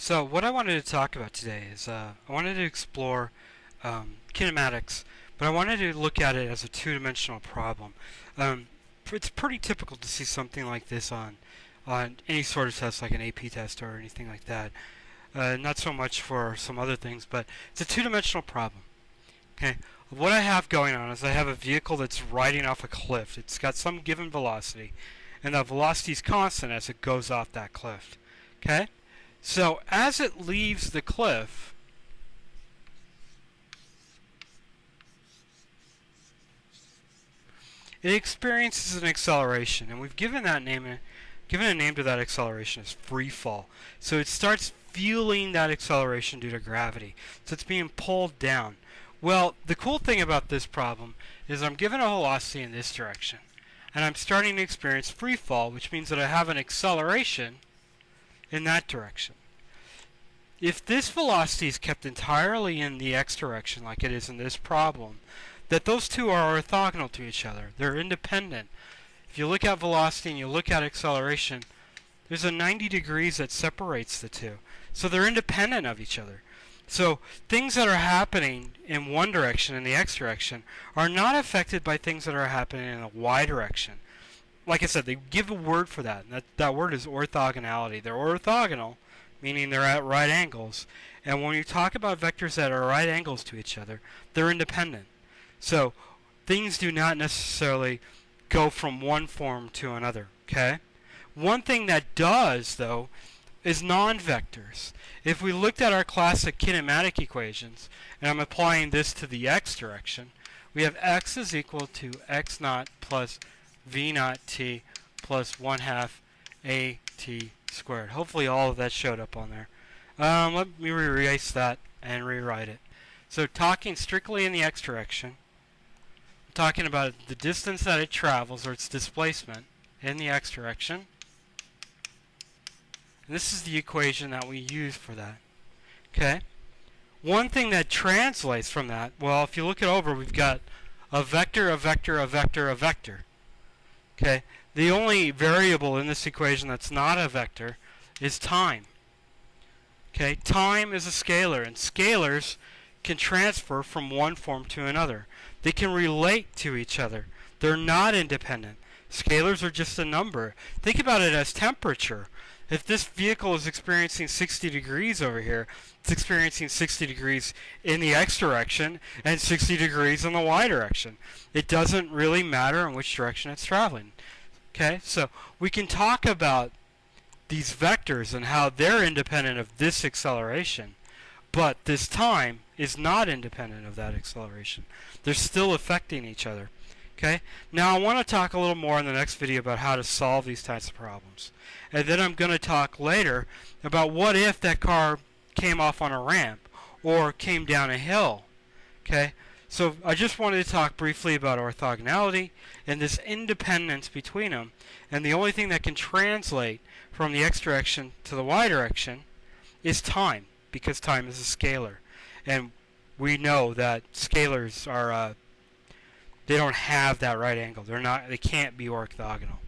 So what I wanted to talk about today is I wanted to explore kinematics, but I wanted to look at it as a two-dimensional problem. It's pretty typical to see something like this on any sort of test, like an AP test or anything like that. Not so much for some other things, but it's a two-dimensional problem. Okay, what I have going on is I have a vehicle that's riding off a cliff. It's got some given velocity, and that velocity is constant as it goes off that cliff. Okay. So as it leaves the cliff, it experiences an acceleration, and we've given a name to that acceleration as free fall. So it starts feeling that acceleration due to gravity. So it's being pulled down. Well, the cool thing about this problem is I'm given a velocity in this direction, and I'm starting to experience free fall, which means that I have an acceleration in that direction. If this velocity is kept entirely in the x direction, like it is in this problem, that those two are orthogonal to each other. They're independent. If you look at velocity and you look at acceleration, there's a 90 degrees that separates the two. So they're independent of each other. So things that are happening in one direction, in the x direction, are not affected by things that are happening in the y direction. Like I said, they give a word for that. That word is orthogonality. They're orthogonal, meaning they're at right angles. And when you talk about vectors that are right angles to each other, they're independent. So things do not necessarily go from one form to another. Okay? One thing that does, though, is non-vectors. If we looked at our classic kinematic equations, and I'm applying this to the x direction, we have x is equal to x naught plus v naught t plus 1/2 a t squared. Hopefully all of that showed up on there. Let me erase that and rewrite it. So talking strictly in the x direction, I'm talking about the distance that it travels, or its displacement, in the x direction. And this is the equation that we use for that. Okay? One thing that translates from that, well, if you look it over, we've got a vector, a vector, a vector, a vector. Okay? The only variable in this equation that's not a vector is time. Okay? Time is a scalar, and scalars can transfer from one form to another. They can relate to each other. They're not independent. Scalars are just a number. Think about it as temperature. If this vehicle is experiencing 60 degrees over here, it's experiencing 60 degrees in the x direction and 60 degrees in the y direction. It doesn't really matter in which direction it's traveling. Okay, so we can talk about these vectors and how they're independent of this acceleration, but this time is not independent of that acceleration. They're still affecting each other. Okay, now I want to talk a little more in the next video about how to solve these types of problems. And then I'm going to talk later about what if that car came off on a ramp or came down a hill. Okay, so I just wanted to talk briefly about orthogonality and this independence between them. And the only thing that can translate from the x direction to the y direction is time, because time is a scalar. And we know that scalars are they don't have that right angle. They can't be orthogonal.